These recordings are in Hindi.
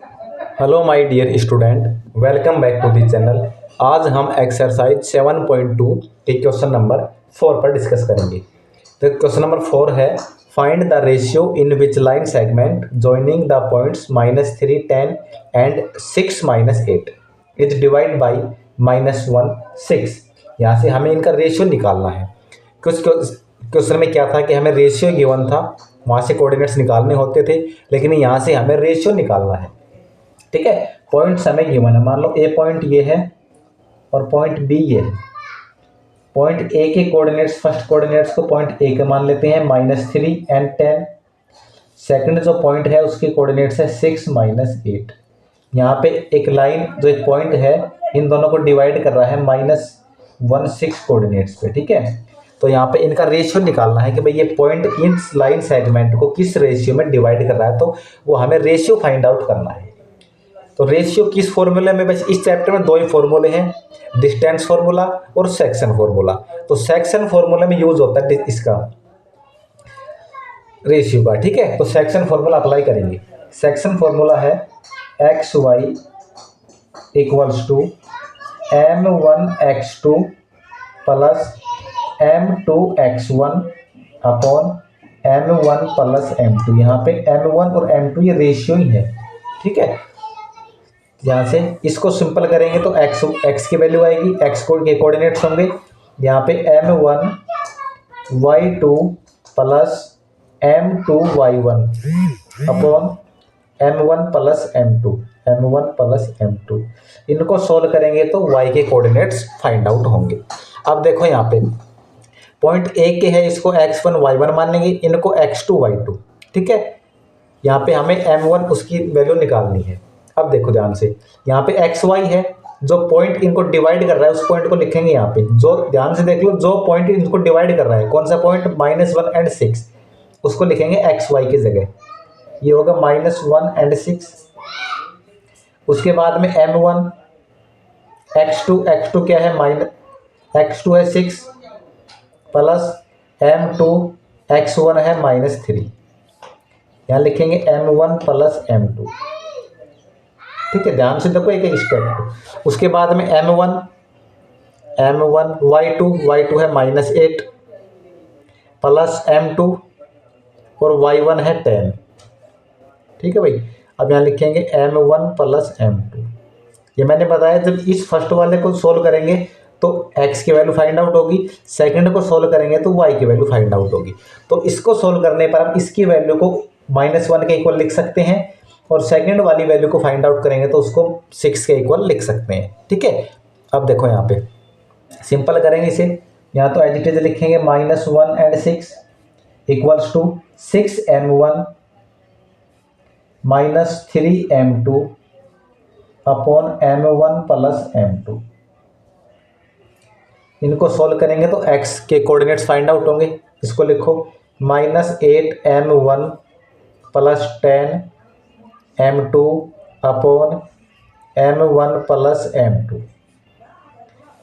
Hello my dear student, welcome back to the channel. आज हम एक्सरसाइज 7.2 के क्वेश्चन नंबर 4 पर डिस्कस करेंगे। तो क्वेश्चन नंबर 4 है, find the ratio in which line segment joining the points -3, 10 and 6 -8 is divide by -1, 6। यहाँ से हमें इनका रेशियो निकालना है। कुछ क्वेश्चन में क्या था कि हमें रेशियो गिवन था, वहाँ से कोऑर्डिनेट्स निकालने होते थे, लेकिन यहाँ से हमें रेशियो निकालना है। ठीक है, पॉइंट्स हमें गिवन है। मान लो ए पॉइंट ये है और पॉइंट बी ये है। पॉइंट ए के कोऑर्डिनेट्स, फर्स्ट कोऑर्डिनेट्स को पॉइंट ए के मान लेते हैं -3 एंड 10। सेकंड जो पॉइंट है उसके कोऑर्डिनेट्स है 6 -8। यहाँ पे एक लाइन जो एक पॉइंट है इन दोनों को डिवाइड कर रहा है -1, 6 कोऑर्डिनेट्स पे। ठीक है, तो यहाँ पे इनका रेशियो निकालना है कि भाई ये पॉइंट इस लाइन सेगमेंट को किस रेशियो में डिवाइड कर रहा है, तो वो हमें रेशियो फाइंड आउट करना है। तो रेशियो किस फॉर्मूले में, बस इस चैप्टर में दो ही फॉर्मूले हैं, डिस्टेंस फार्मूला और सेक्शन फार्मूला। तो सेक्शन फार्मूला में यूज होता है इसका रेशियो का। ठीक है, तो सेक्शन फार्मूला अप्लाई करेंगे। सेक्शन फार्मूला है XY equals to M1 X2 plus M2 X1 upon M1 plus M2। यहाँ पे M1 और M2 ये रेशियो ही है। ठीक है, यहाँ से इसको सिंपल करेंगे तो x की वैल्यू आएगी, x के कोऑर्डिनेट्स होंगे यहाँ पे M1 Y2 plus M2 Y1 upon M1 plus M2 इनको सोल्व करेंगे तो y के कोऑर्डिनेट्स फाइंड आउट होंगे। अब देखो यहाँ पे पॉइंट ए के है, इसको x1 y1 मान लेंगे, इनको x2 y2। ठीक है, यहाँ पे हमें M1 उसकी वैल्यू निकालनी है। अब देखो ध्यान से, यहाँ पे XY है, जो पॉइंट इनको डिवाइड कर रहा है उस पॉइंट को लिखेंगे यहाँ पे। जो ध्यान से देख लो, जो पॉइंट इनको डिवाइड कर रहा है कौन सा पॉइंट, -1 एंड 6, उसको लिखेंगे XY की जगह। ये होगा -1 एंड 6। उसके बाद में M1 X2 क्या है, X2 है 6 प्लस M2 X1 है -3। यहाँ लिखेंगे M1 प्लस M2। ठीक है, ध्यान से देखो एक एक स्टेप। उसके बाद में M1 Y2 है -8 प्लस M2 और Y1 है 10। ठीक है भाई, अब यहाँ लिखेंगे M1 प्लस M2। ये मैंने बताया, जब इस फर्स्ट वाले को सोल्व करेंगे तो x की वैल्यू फाइंड आउट होगी, सेकंड को सोल्व करेंगे तो y की वैल्यू फाइंड आउट होगी। तो इसको सोल्व करने पर हम इसकी वैल्यू को -1 के इक्वल लिख सकते हैं, और सेकंड वाली वैल्यू को फाइंड आउट करेंगे तो उसको 6 के इक्वल लिख सकते हैं। ठीक है, अब देखो यहाँ पे सिंपल करेंगे इसे। यहाँ तो एज इट इज लिखेंगे -1 and 6 equals to 6M1 -3M2 upon M1 plus M2। इनको सोल्व करेंगे तो x के कोऑर्डिनेट्स फाइंड आउट होंगे। इसको लिखो -8M1 plus 10M2 upon M1 plus M2।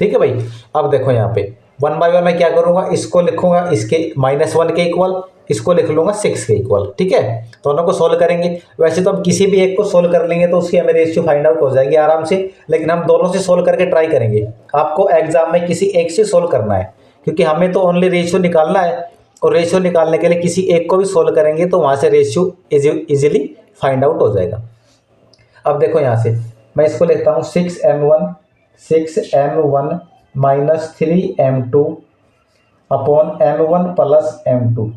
ठीक है भाई, अब देखो यहाँ पे 1 बाय 1 मैं क्या करूँगा, इसको लिखूंगा इसके -1 के इक्वल, इसको लिख लूँगा 6 के इक्वल। ठीक है, दोनों को सोल्व करेंगे। वैसे तो हम किसी भी एक को सोल्व कर लेंगे तो उसकी हमें रेशियो फाइंड आउट हो जाएगी आराम से, लेकिन हम दोनों से सोल्व करके ट्राई करेंगे। आपको एग्जाम में किसी एक से सोल्व करना है, क्योंकि हमें तो ओनली रेशियो निकालना है, और रेशियो निकालने के लिए किसी एक को भी सोल्व करेंगे तो वहाँ से रेशियो इजीली फाइंड आउट हो जाएगा। अब देखो यहाँ से मैं इसको लिखता हूँ 6M1 -3M2 upon M1 plus M2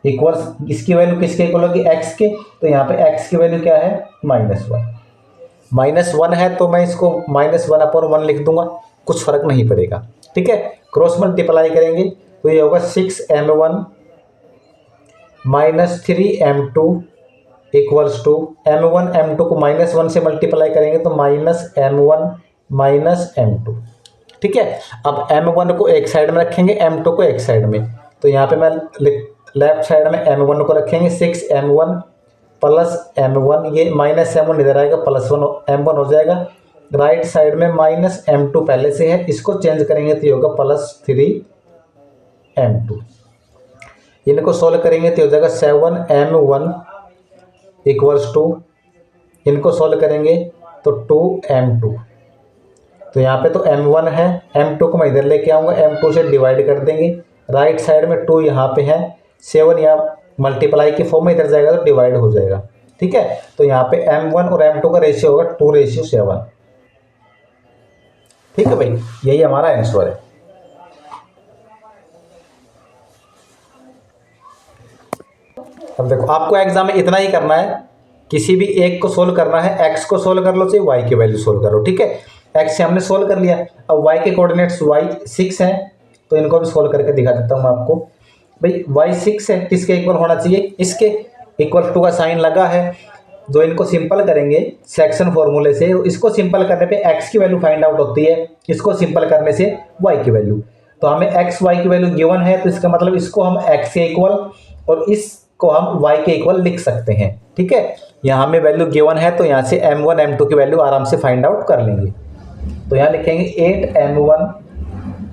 equals, इसकी वैल्यू किसके इक्वल होगी, x के। तो यहाँ पे x की वैल्यू क्या है, -1 है, तो मैं इसको -1 अपॉन 1 लिख दूंगा, कुछ फर्क नहीं पड़ेगा। ठीक है, क्रॉस मल्टीप्लाई करेंगे तो ये होगा 6M1 -3M2 equals to M1 M2 को -1 से मल्टीप्लाई करेंगे तो -M1 -M2। ठीक है, अब M1 को एक साइड में रखेंगे, M2 को एक साइड में। तो यहाँ पे मैं लेफ्ट साइड में M1 को रखेंगे 6M1 प्लस M1, ये -M1 इधर आएगा, +1M1 हो जाएगा। राइट साइड में -M2 पहले से है, इसको चेंज करेंगे तो ये होगा +3M2। इनको सोल्व करेंगे तो हो जाएगा 7M1 इक्वल्स टू इनको सोल्व करेंगे तो 2m2, तो यहाँ पे तो m1 है, m2 को मैं इधर लेके आऊँगा, m2 से डिवाइड कर देंगे, राइट साइड में 2 यहाँ पे है, 7 यहाँ मल्टीप्लाई के फॉर्म में इधर जाएगा तो डिवाइड हो जाएगा। ठीक है, तो यहाँ पे m1 और m2 का रेशियो होगा 2:7। ठीक है भाई, यही हमारा आंसर है। अब देखो आपको एग्जाम में इतना ही करना है, किसी भी एक को सोल्व करना है, x को सोल्व कर लो चाहे y की वैल्यू सोल्व करो। ठीक है, x से हमने सोल्व कर लिया, अब y के कोऑर्डिनेट्स y 6 हैं, तो इनको भी सोल्व करके दिखा देता हूँ आपको। भाई y 6 है, किसके इक्वल होना चाहिए, इसके इक्वल टू का साइन लगा है। जो इनको सिंपल करेंगे सेक्शन फॉर्मूले से, इसको सिंपल करने पे x की वैल्यू फाइंड आउट होती है, इसको सिंपल करने से y की वैल्यू। तो हमें x y की वैल्यू गिवन है, तो इसका मतलब इसको हम x के इक्वल और इसको हम y के इक्वल लिख सकते हैं। ठीक है, यहाँ हमें वैल्यू गिवन है, तो यहाँ से m1 m2 की वैल्यू आराम से फाइंड आउट कर लेंगे। तो यहाँ लिखेंगे 8m1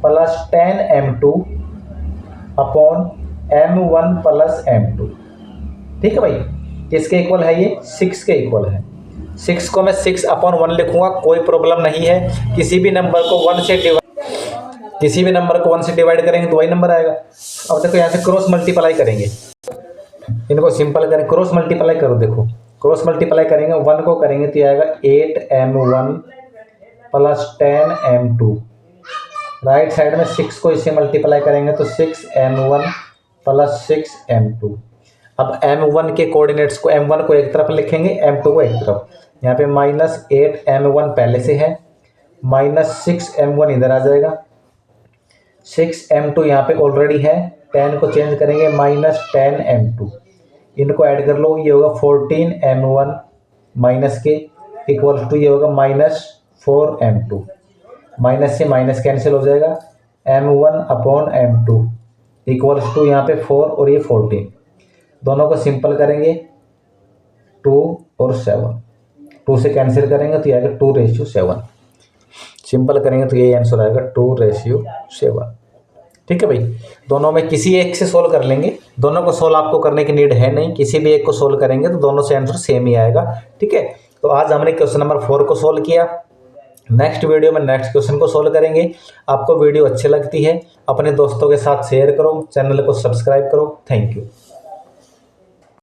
plus 10m2 upon m1 plus m2। ठीक है भाई, किसके इक्वल है ये, 6 के इक्वल है। 6 को मैं 6 अपॉन 1 लिखूंगा, कोई प्रॉब्लम नहीं है। किसी भी नंबर को 1 से डिवाइड करेंगे तो वही नंबर आएगा। अब देखो यहाँ से क्रॉस मल्टीप्लाई करेंगे, इनको सिंपल करें, क्रॉस मल्टीप्लाई करो। देखो क्रॉस मल्टीप्लाई करेंगे, 1 को करेंगे तो आएगा 8m1 plus 10m2, right side में 6 को इससे मल्टीप्लाई करेंगे तो 6m1 प्लस 6m2। अब m1 के कोऑर्डिनेट्स को, m1 को एक तरफ लिखेंगे, m2 को एक तरफ। यहाँ पे -8m1 पहले से है, -6m1 इधर आ जाएगा, 6m2 यहाँ पे ऑलरेडी है, 10 को चेंज करेंगे -10m2, इनको ऐड कर लो, ये होगा 14m1 माइनस के इक्वल टू ये होगा -4m2, माइनस से माइनस कैंसिल हो जाएगा, m1 upon m2 equals to यहाँ पे 4 और ये 14, दोनों को सिंपल करेंगे 2 और 7, 2 से कैंसिल करेंगे तो ये आएगा 2:7, सिंपल करेंगे तो ये आंसर आएगा 2:7। ठीक है भाई, दोनों में किसी एक से सोल्व कर लेंगे, दोनों को सोल्व आपको करने की नीड है नहीं, किसी भी एक को सोल्व करेंगे तो दोनों से आंसर सेम ही आएगा। ठीक है, तो आज हमने क्वेश्चन नंबर 4 को सोल्व किया, नेक्स्ट वीडियो में नेक्स्ट क्वेश्चन को सोल्व करेंगे। आपको वीडियो अच्छी लगती है अपने दोस्तों के साथ शेयर करो, चैनल को सब्सक्राइब करो। Thank you.